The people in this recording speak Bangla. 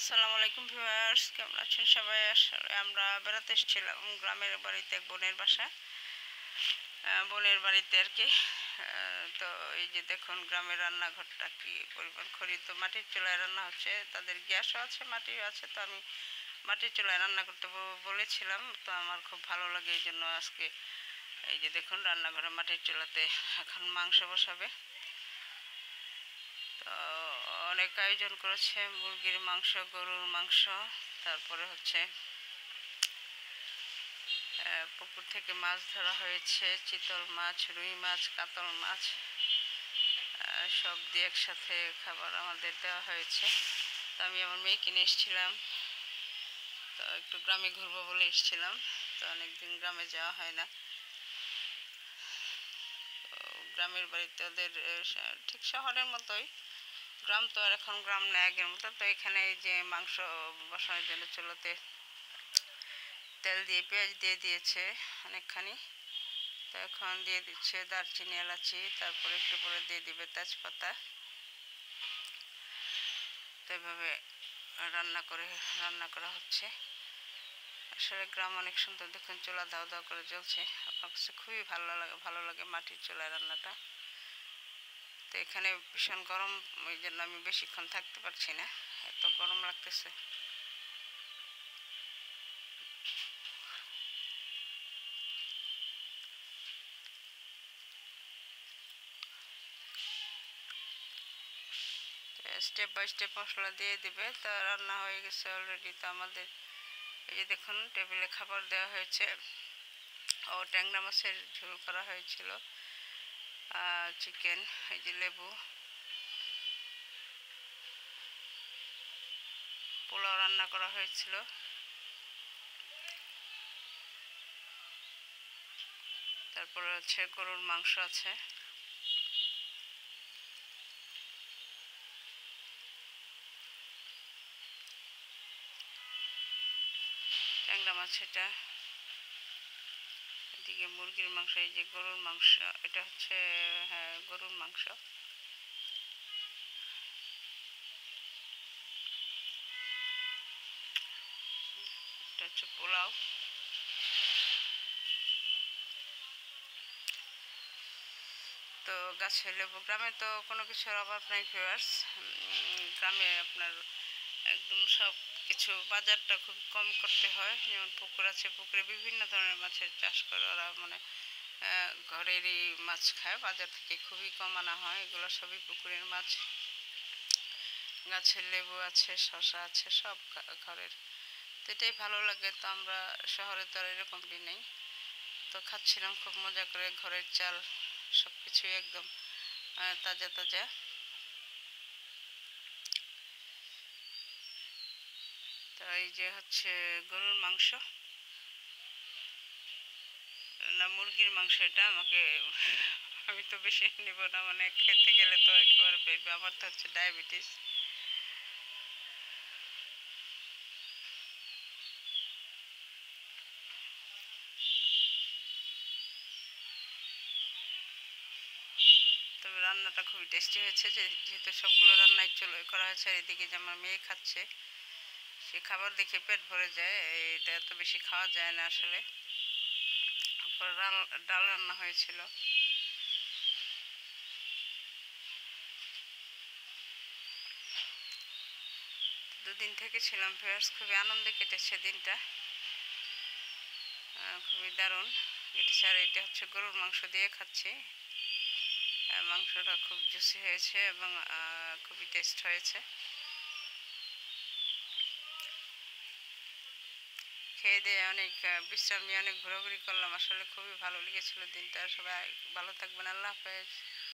আসসালামু আলাইকুম ভিউয়ার্স, কেমন আছেন সবাই? আসলে আমরা বেড়াতে এসেছিলাম গ্রামের বাড়িতে, এক বোনের বাসা, বোনের বাড়িতে আর কি। তো এই যে দেখুন গ্রামের রান্নাঘরটা কি পরিমাণ খড়ি, তো মাটির চুলায় রান্না হচ্ছে, তাদের গ্যাসও আছে মাটিও আছে। তো আমি মাটির চুলায় রান্না করতে বলেছিলাম, তো আমার খুব ভালো লাগে, এই জন্য আজকে এই যে দেখুন রান্নাঘরে মাটির চুলাতে এখন মাংস বসাবে। তো অনেক আয়োজন করেছে, মুরগির মাংস, গরুর মাংস, তারপরে হচ্ছে পুকুর থেকে মাছ ধরা হয়েছে, চিতল মাছ, রুই মাছ, কাতল মাছ, সব দিয়ে একসাথে খাবার আমাদের দেওয়া হয়েছে। তো আমি আমার মেয়ে কিনে এসেছিলাম, তো একটু গ্রামে ঘুরবো বলে এসেছিলাম। তো অনেকদিন গ্রামে যাওয়া হয় না। তো গ্রামের বাড়িতে ওদের ঠিক শহরের মতোই, গ্রাম তো আর এখন গ্রাম না আগের মতো। তো এখানে এই যে মাংস বসানোর জন্য চুলোতে তেল দিয়ে পেঁয়াজ দিয়ে দিয়েছে অনেকখানি। তো এখন দিয়ে দিচ্ছে দারচিনি, এলাচি, তারপরে একটু পরে দিয়ে দিবে তেজপাতা। তো এভাবে রান্না করা হচ্ছে। আসলে গ্রাম অনেক সুন্দর, দেখুন চুলা দাও দাও করে জ্বলছে। আমার কাছে খুবই ভালো লাগে মাটির চুলায় রান্নাটা। তো এখানে ভীষণ গরম, ওই জন্য আমি বেশিক্ষণ থাকতে পারছি না, এত গরম লাগতেছে। স্টেপ বাই স্টেপ মশলা দিয়ে দিবে। তো রান্না হয়ে গেছে অলরেডি। তো আমাদের এই যে দেখুন টেবিলে খাবার দেওয়া হয়েছে। ও ট্যাংরা মাছের ঝোল করা হয়েছিল, চিকেন, এই যে লেবু, পোলাও রান্না করা হয়েছিল। তারপরে হচ্ছে গরুর মাংস আছে। ট্যাংরা মাছ এটা, এদিকে মুরগির মাংস, এই যে গরুর মাংস, এটা হচ্ছে হ্যাঁ গরুর মাংস। এটা হচ্ছে পোলাও। তো গাছের লেবু, গ্রামে তো কোনো কিছুর অভাব নাই ভিউয়ার্স। গ্রামে আপনার একদম সব কিছু, বাজারটা খুব কম করতে হয়। যেমন পুকুর আছে, পুকুরে বিভিন্ন ধরনের মাছের চাষ করে ওরা, মানে ঘরেরই মাছ খায়, বাজার থেকে খুবই কম আনা হয়। এগুলো সবই পুকুরের মাছ। গাছের লেবু আছে, শসা আছে, সব ঘরের। তো এটাই ভালো লাগে। তো আমরা শহরে তো আর এরকমটি নেই। তো খাচ্ছিলাম খুব মজা করে, ঘরের চাল, সব কিছুই একদম তাজা তাজা। তো এই যে হচ্ছে গরুর মাংস, না মুরগির মাংস এটা। আমি তো বেশি নিব না, মানে খেতে গেলে তো একেবারে পেট, আমার তো হচ্ছে ডায়াবেটিস। তবে রান্নাটা খুবই টেস্টি হয়েছে, যেহেতু সবগুলো রান্নাই করা হয়েছে। আর এদিকে যে আমার মেয়ে খাচ্ছে, সে খাবার দেখে পেট ভরে যায়, এটা এত বেশি খাওয়া যায় না আসলে। তারপর ডাল রান্না হয়েছিল। দুদিন থেকে ছিলাম ভিউয়ার্স, খুবই আনন্দে কেটেছে দিনটা, খুবই দারুণ কেটেছে। আর এটা হচ্ছে গরুর মাংস দিয়ে খাচ্ছি। মাংসটা খুব জুসি হয়েছে এবং খুবই টেস্ট হয়েছে। খেয়ে দিয়ে অনেক বিশ্রাম নিয়ে অনেক ঘোরাঘুরি করলাম, আসলে খুবই ভালো লেগেছিল দিনটা। সবাই ভালো থাকবেন, আল্লাহ হাফেজ।